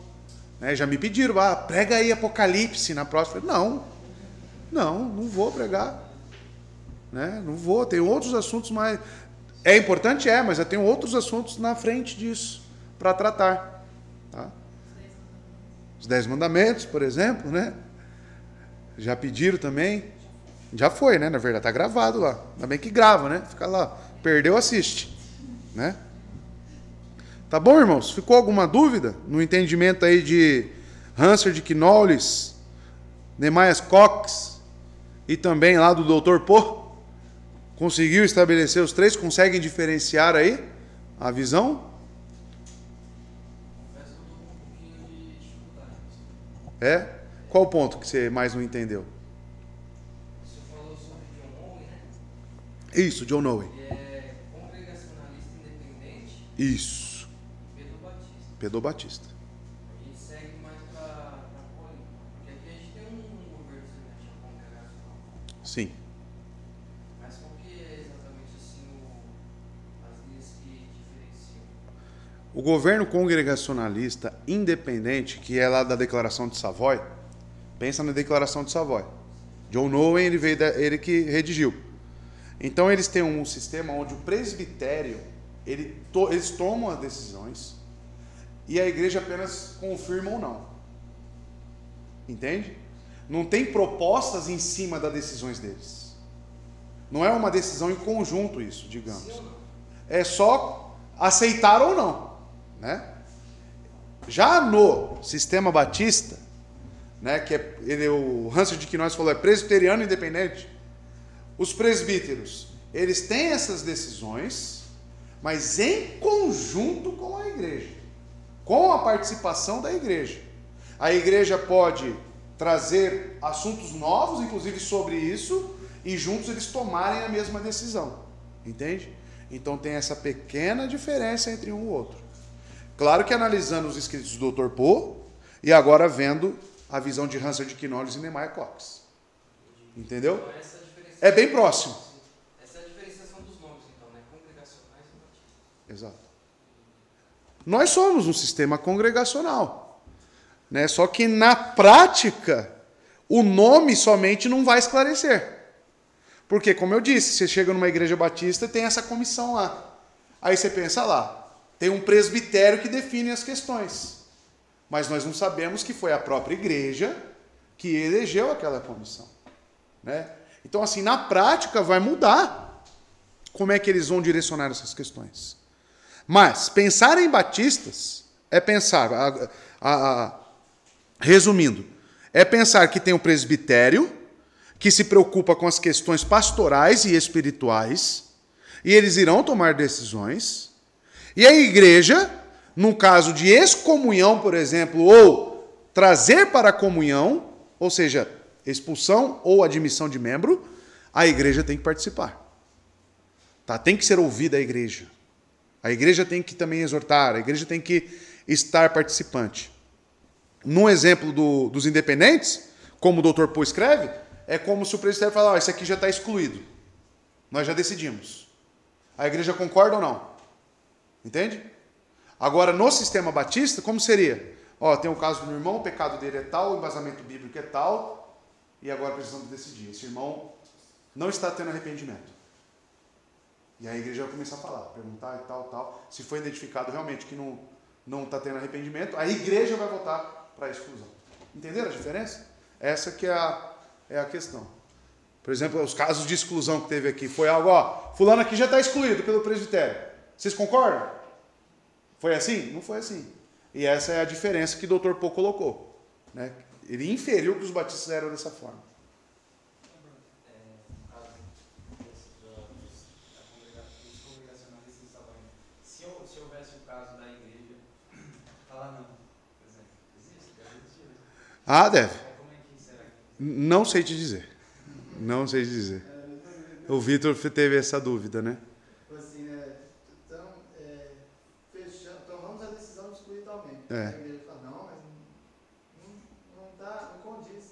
Né? Já me pediram, prega aí Apocalipse na próxima. Não vou pregar. Né? Não vou, tem outros assuntos mais... É importante, mas eu tenho outros assuntos na frente disso para tratar. Tá? Os 10 mandamentos, por exemplo, né? Já pediram também. Já foi, né? Na verdade, está gravado lá. Ainda bem que grava, né? Fica lá. Perdeu, assiste. Né? Tá bom, irmãos? Ficou alguma dúvida no entendimento aí de Hansard de Knowles, Nehemias Cox e também lá do Dr. Poe? Conseguiu estabelecer os três? Conseguem diferenciar aí a visão? Qual o ponto que você mais não entendeu? Você falou sobre John Owen, né? Isso, John Owen. Ele é congregacionalista independente. Isso. Pedobatista. Pedobatista. A gente segue mais para política. Porque aqui a gente tem um governo semelhante ao congregacional. Sim. Mas qual que é exatamente assim as linhas que diferenciam? O governo congregacionalista independente, que é lá da Declaração de Savoy, pensa na Declaração de Savoy. John Owen, ele que redigiu. Então eles têm um sistema onde o presbitério, eles tomam as decisões e a igreja apenas confirma ou não. Entende? Não tem propostas em cima das decisões deles. Não é uma decisão em conjunto isso, digamos. É só aceitar ou não, né? Já no sistema batista, né, que o Hansard de Quinones falou, é presbiteriano independente. Os presbíteros, eles têm essas decisões, mas em conjunto com a igreja, com a participação da igreja. A igreja pode trazer assuntos novos, inclusive sobre isso, e juntos eles tomarem a mesma decisão, entende? Então tem essa pequena diferença entre um e o outro. Claro que analisando os escritos do Dr. Poe e agora vendo a visão de Hansard de Quinones e Nehemiah Cox. Entendeu? Então, essa diferença É bem próximo. Essa é a diferenciação dos nomes, então, né? Congregacionais e batistas. Exato. Nós somos um sistema congregacional, né? Só que na prática o nome somente não vai esclarecer. Porque, como eu disse, você chega numa igreja batista e tem essa comissão lá. Aí você pensa lá, tem um presbitério que define as questões. Mas nós não sabemos que foi a própria igreja que elegeu aquela comissão, né? Então, assim, na prática vai mudar como é que eles vão direcionar essas questões. Mas pensar em batistas é pensar, resumindo, é pensar que tem um presbitério que se preocupa com as questões pastorais e espirituais, e eles irão tomar decisões, e a igreja, num caso de excomunhão, por exemplo, ou trazer para a comunhão, ou seja, expulsão ou admissão de membro, a igreja tem que participar. Tá? Tem que ser ouvida a igreja. A igreja tem que também exortar, a igreja tem que estar participante. Num exemplo dos independentes, como o Dr. Poe escreve, é como se o presbitério falar, isso aqui já está excluído. Nós já decidimos. A igreja concorda ou não? Entende? Agora, no sistema batista, como seria? Tem o caso do meu irmão, o pecado dele é tal, o embasamento bíblico é tal, e agora precisamos decidir. Esse irmão não está tendo arrependimento. E a igreja vai começar a falar, perguntar e tal. Se foi identificado realmente que não está tendo arrependimento, a igreja vai votar para a exclusão. Entenderam a diferença? Essa que é a questão. Por exemplo, os casos de exclusão que teve aqui, foi algo, fulano aqui já está excluído pelo presbitério. Vocês concordam? Foi assim? Não foi assim. E essa é a diferença que o Dr. Poe colocou, né? Ele inferiu que os batistas eram dessa forma. Se houvesse o caso da igreja, falar não, por exemplo, existe? Deve. Como é que será que... Não sei te dizer. Não sei te dizer. O Vitor teve essa dúvida, né? Assim, tomamos a decisão de excluir talmente. É. A igreja fala, não, mas não condiz.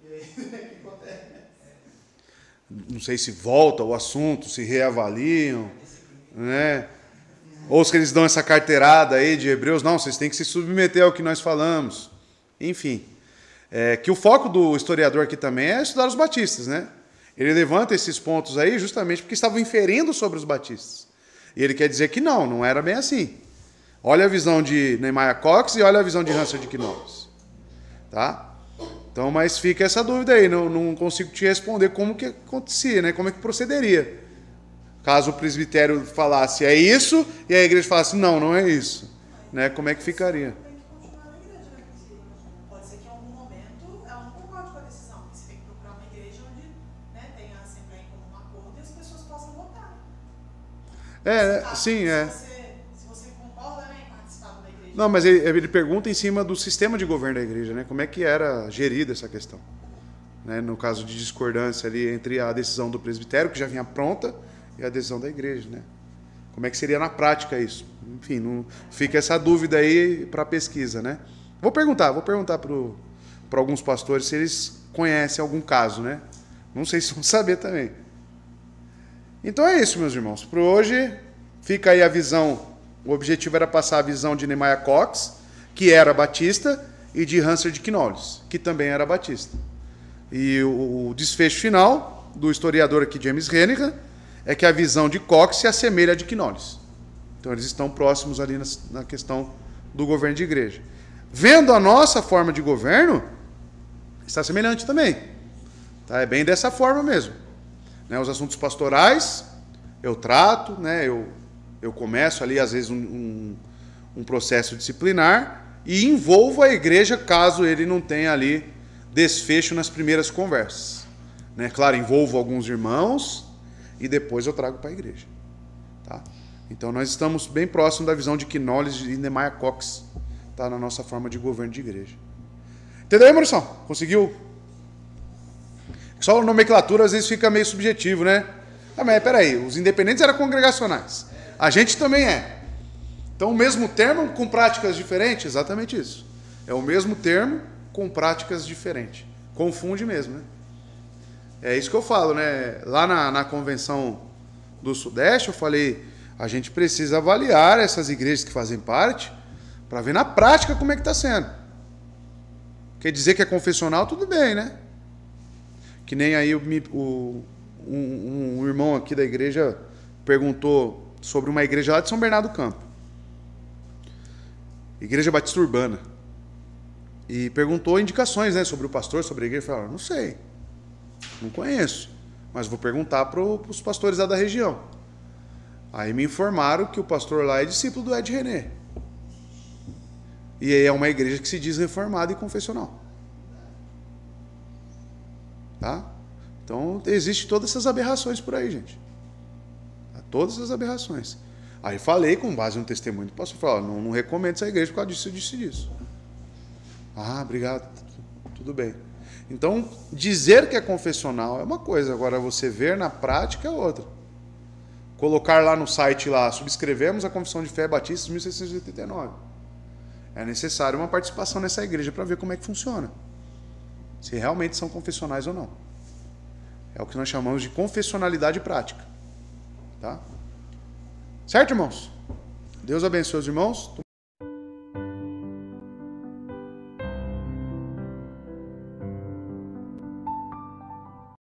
E aí, o que acontece? Não sei se volta o assunto, se reavaliam, né? Ou se eles dão essa carteirada aí de Hebreus, não, vocês têm que se submeter ao que nós falamos. Enfim, que o foco do historiador aqui também é estudar os batistas, né? Ele levanta esses pontos aí justamente porque estavam inferindo sobre os batistas. E ele quer dizer que não era bem assim. Olha a visão de Nehemiah Cox e olha a visão de Hansard de Quinones. Tá? Então, mas fica essa dúvida aí, não consigo te responder como que acontecia, né? Como é que procederia. Caso o presbitério falasse é isso e a igreja falasse não é isso. Né? Como é que ficaria? Tem que continuar na igreja, né? Pode ser que em algum momento ela não concorde com a decisão. Você tem que procurar uma igreja onde, né, tenha a Assembleia em comum acordo e as pessoas possam votar. Sim, é. Se você concorda, né, em participar da igreja. Não, mas ele pergunta em cima do sistema de governo da igreja, né? Como é que era gerida essa questão. Né? No caso de discordância ali entre a decisão do presbitério, que já vinha pronta, e a decisão da igreja, né? Como é que seria na prática isso? Enfim, não fica essa dúvida aí para pesquisa, né? Vou perguntar para alguns pastores se eles conhecem algum caso, né? Não sei se vão saber também. Então é isso, meus irmãos. Por hoje, fica aí a visão. O objetivo era passar a visão de Nehemiah Cox, que era batista, e de Hansard de Quinones, que também era batista. E o desfecho final do historiador aqui, James Renihan, é que a visão de Cox se assemelha à de Quinones. Então eles estão próximos ali na questão do governo de igreja. Vendo a nossa forma de governo, está semelhante também. Tá? É bem dessa forma mesmo. Né? Os assuntos pastorais, eu trato, né? eu começo ali, às vezes, um processo disciplinar e envolvo a igreja caso ele não tenha ali desfecho nas primeiras conversas. Né? Claro, envolvo alguns irmãos e depois eu trago para a igreja. Tá? Então nós estamos bem próximos da visão de Knowledge e Nehemiah Cox, tá? Na nossa forma de governo de igreja. Entendeu aí, Maurício? Conseguiu? Só a nomenclatura às vezes fica meio subjetivo, né? Ah, mas peraí, os independentes eram congregacionais. A gente também é. Então o mesmo termo com práticas diferentes? Exatamente isso. É o mesmo termo com práticas diferentes. Confunde mesmo, né? É isso que eu falo, né? Lá na convenção do Sudeste, eu falei, a gente precisa avaliar essas igrejas que fazem parte para ver na prática como é que está sendo. Quer dizer que é confessional, tudo bem, né? Que nem aí um irmão aqui da igreja perguntou sobre uma igreja lá de São Bernardo do Campo. Igreja Batista Urbana. E perguntou indicações, né, sobre o pastor, sobre a igreja. Eu falei, não sei, não conheço, mas vou perguntar para os pastores lá da região. Aí me informaram que o pastor lá é discípulo do Ed René. E é uma igreja que se diz reformada e confessional. Tá? Então, existem todas essas aberrações por aí, gente. Tá? Todas essas aberrações. Aí falei, com base no testemunho do pastor, falei, não recomendo essa igreja por causa disso, eu disse disso. Ah, obrigado. Tudo bem. Então, dizer que é confessional é uma coisa, agora você ver na prática é outra. Colocar lá no site, lá, subscrevemos a Confissão de Fé Batista de 1689. É necessário uma participação nessa igreja para ver como é que funciona. Se realmente são confessionais ou não. É o que nós chamamos de confessionalidade prática. Tá? Certo, irmãos? Deus abençoe os irmãos.